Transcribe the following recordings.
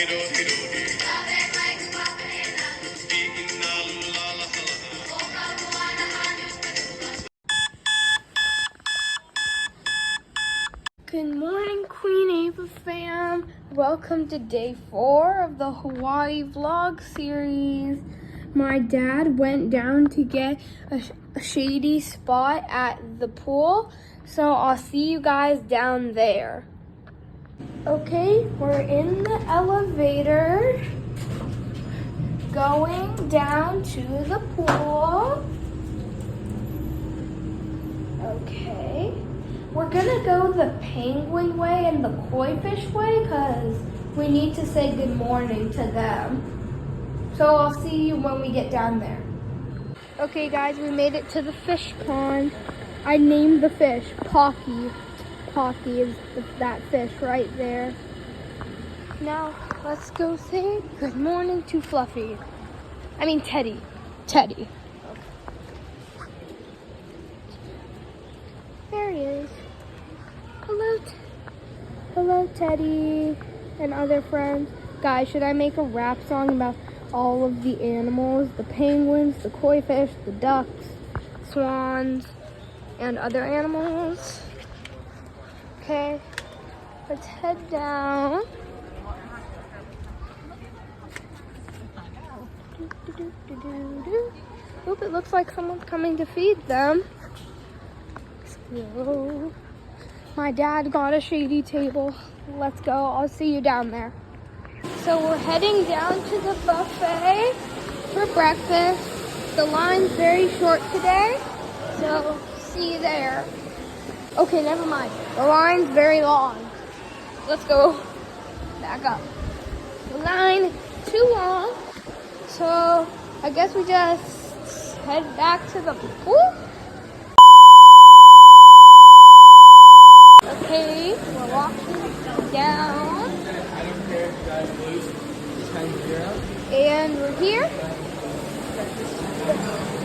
Good morning, Queen Ava fam. Welcome to day 4 of the Hawaii vlog series. My dad went down to get a shady spot at the pool, so I'll see you guys down there. Okay, we're in the elevator, going down to the pool. Okay. We're gonna go the penguin way and the koi fish way because we need to say good morning to them. So I'll see you when we get down there. Okay guys, we made it to the fish pond. I named the fish Pocky. Pocky is that fish right there. Now let's go say good morning to Fluffy. I mean Teddy. Teddy. There he is. Hello, Teddy and other friends. Guys, should I make a rap song about all of the animals? The penguins, the koi fish, the ducks, swans, and other animals? Okay, let's head down. Oop, it looks like someone's coming to feed them. So, my dad got a shady table. Let's go. I'll see you down there. So we're heading down to the buffet for breakfast. The line's very short today, so see you there. Okay, never mind. The line's very long. Let's go back up. The line is too long, so I guess we just head back to the pool. Okay, we're walking down, and we're here.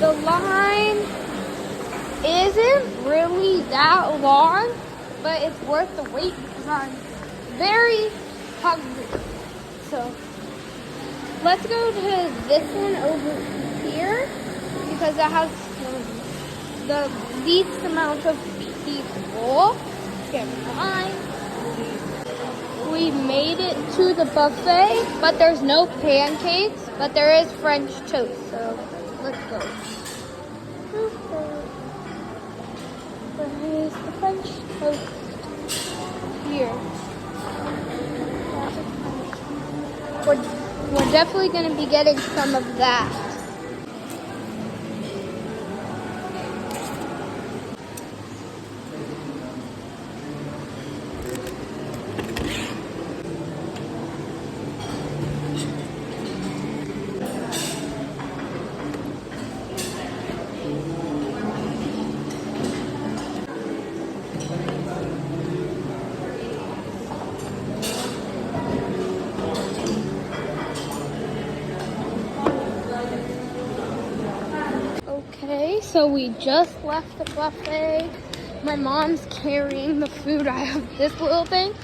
The line isn't really that long, but it's worth the wait because I'm very hungry. So let's go to this one over here because it has the least amount of people. We made it to the buffet, but there's no pancakes, but there is French toast, so let's go. Where is the French toast? Here. We're definitely going to be getting some of that. Okay, so we just left the buffet. My mom's carrying the food. I have this little thing,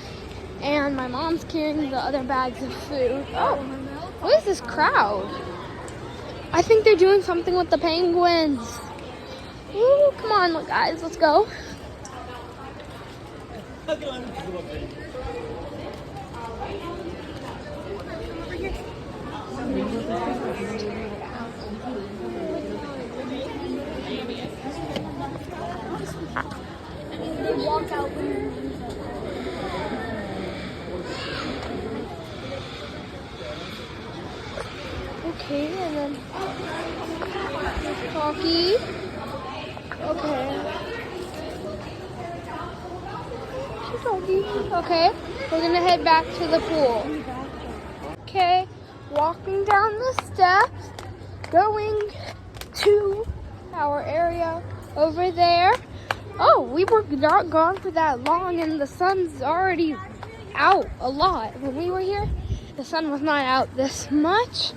and my mom's carrying the other bags of food. Oh, what is this crowd? I think they're doing something with the penguins. Ooh, come on, look, guys, let's go. Walk out. Okay, and then Pocky. Okay. Okay, we're gonna head back to the pool. Okay, walking down the steps, going to our area over there. Oh, we were not gone for that long and the sun's already out a lot. When we were here, the sun was not out this much.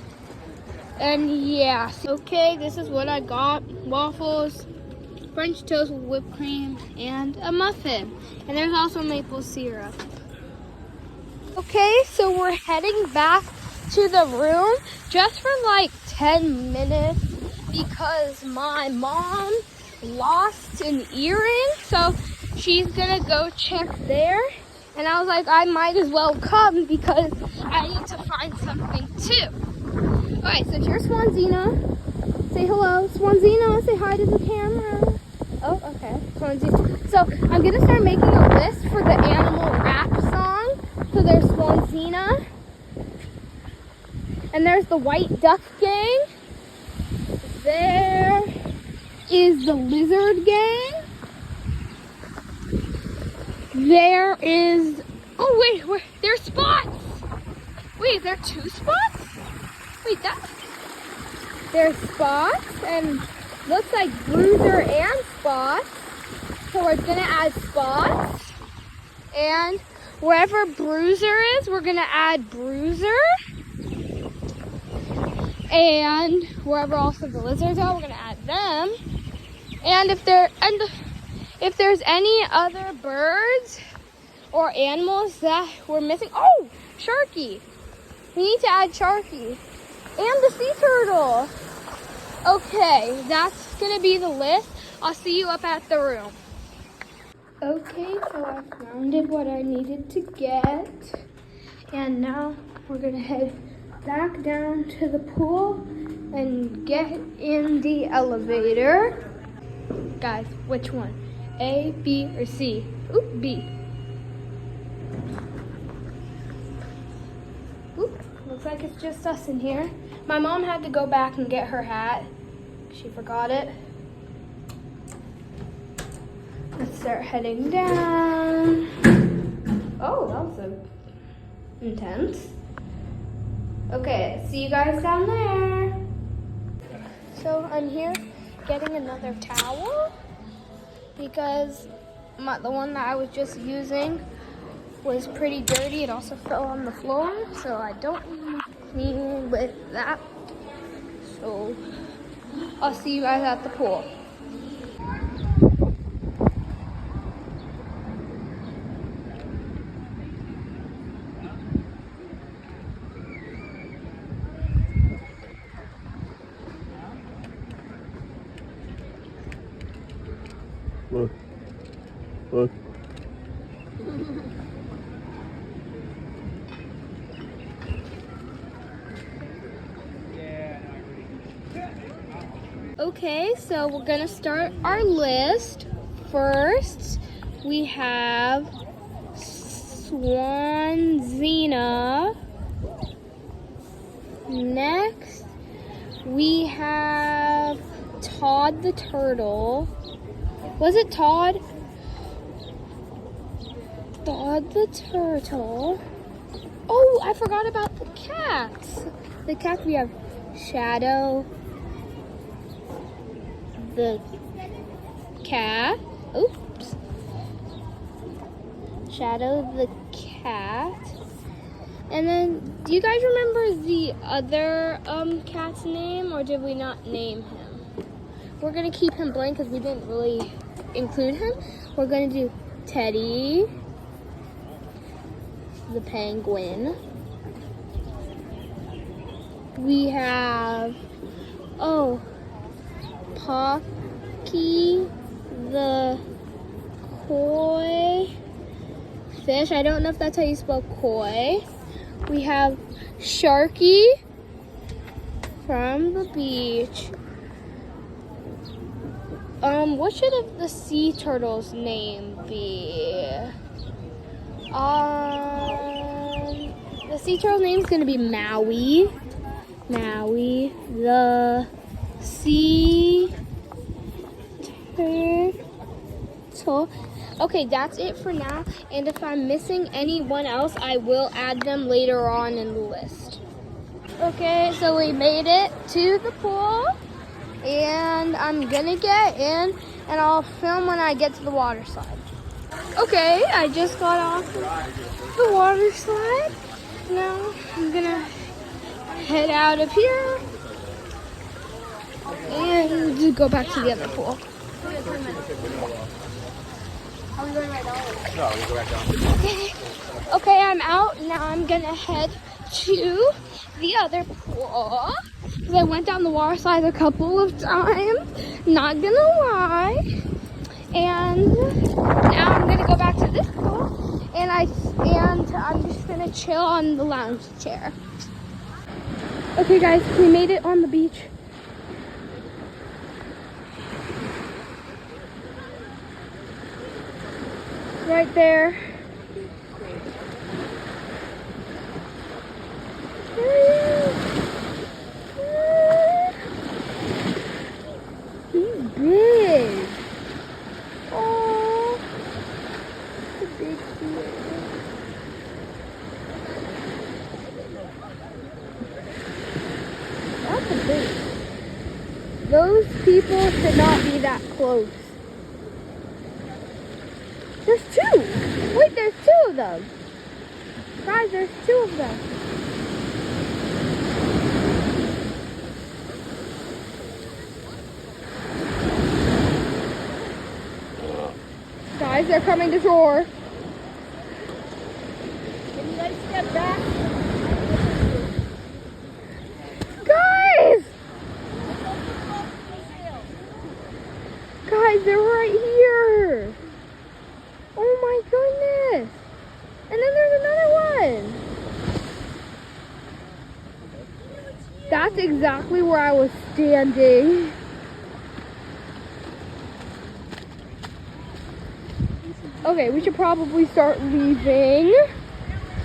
And yeah, okay, this is what I got. Waffles, French toast with whipped cream, and a muffin. And there's also maple syrup. Okay, so we're heading back to the room just for like 10 minutes because my mom lost an earring, so she's gonna go check there. And I was like, I might as well come because I need to find something too. Alright, so here's Swanzina. Say hello. Swanzina, say hi to the camera. Oh, okay. Swanzina. So I'm gonna start making a list for the animal rap song. So there's Swanzina. And there's the White Duck Gang. There is the Lizard Gang. There is, oh wait, there's Spots. Wait, is there 2 spots? Wait, there's Spots and looks like Bruiser and Spots. So we're gonna add Spots. And wherever Bruiser is, we're gonna add Bruiser. And wherever also the lizards are, we're gonna add them. And if there's any other birds or animals that we're missing, oh, Sharky. We need to add Sharky and the sea turtle. Okay, that's gonna be the list. I'll see you up at the room. Okay, so I found what I needed to get, and now we're gonna head back down to the pool and get in the elevator. Guys, which one? A, B, or C? Oop, B. Oop, looks like it's just us in here. My mom had to go back and get her hat. She forgot it. Let's start heading down. Oh, that was intense. Okay, see you guys down there. So I'm here getting another towel because the one that I was just using was pretty dirty. It also fell on the floor, so I don't want to clean with that. So I'll see you guys at the pool. Look. Look. Okay, so we're gonna start our list. First, we have Swanzina. Next, we have Todd the turtle. Was it Todd? Todd the turtle. Oh, I forgot about the cats. The cats, we have Shadow the cat. Oops. Shadow the cat. And then, do you guys remember the other cat's name, or did we not name him? We're gonna keep him blank because we didn't really include him. We're gonna do Teddy the penguin. We have, oh, Pocky the koi fish. I don't know if that's how you spell koi. We have Sharky from the beach. What should the sea turtle's name be? The sea turtle's name is gonna be Maui. Maui the sea turtle. Okay, that's it for now. And if I'm missing anyone else, I will add them later on in the list. Okay, so we made it to the pool. And I'm gonna get in and I'll film when I get to the water slide. Okay, I just got off the water slide. Now I'm gonna head out of here and go back to the other pool. Are we going right now? No, we go back down. Okay. Okay, I'm out. Now I'm gonna head to the other pool. 'Cause I went down the water slide a couple of times. Not gonna lie. And now I'm gonna go back to this pool. And I'm just gonna chill on the lounge chair. Okay, guys, we made it on the beach. Right there. He's big. Oh, the big deer. That's a big. Those people should not be that close. There's two. Wait, there's two of them. Guys, there's two of them. Guys, they're coming to shore. Can you guys step back? Guys! Guys, they're right here. Oh my goodness. And then there's another one. That's exactly where I was standing. Okay, we should probably start leaving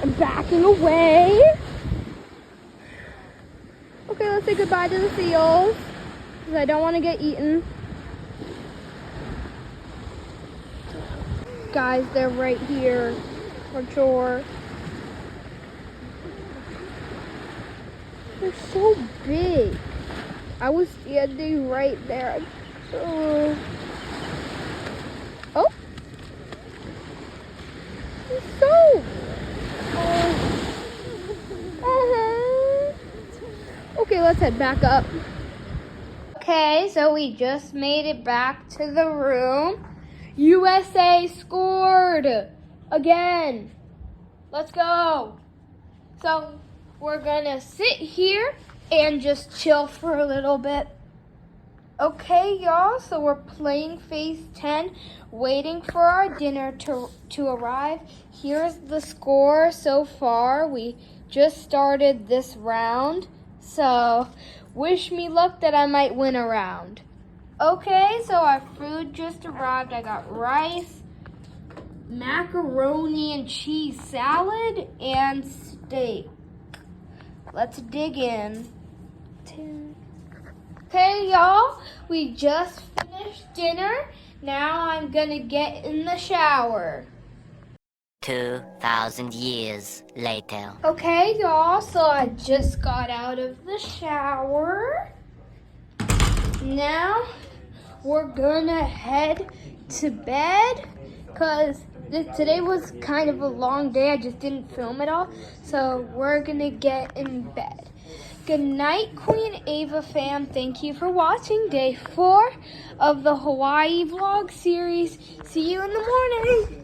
and backing away. Okay, let's say goodbye to the seals because I don't want to get eaten. Guys, they're right here for sure. They're so big. I was standing right there. Oh. So. Okay, let's head back up. Okay, so we just made it back to the room. USA scored again. Let's go. So we're gonna sit here and just chill for a little bit. Okay, y'all, so we're playing phase 10, waiting for our dinner to arrive. Here's the score so far. We just started this round, so wish me luck that I might win a round. Okay, so our food just arrived. I got rice, macaroni and cheese salad, and steak. Let's dig in. Okay, y'all, we just finished dinner. Now I'm gonna get in the shower. 2,000 years later. Okay, y'all, so I just got out of the shower. Now we're gonna head to bed because today was kind of a long day. I just didn't film it all. So we're gonna get in bed. Good night, Queen Ava fam. Thank you for watching day 4 of the Hawaii vlog series. See you in the morning.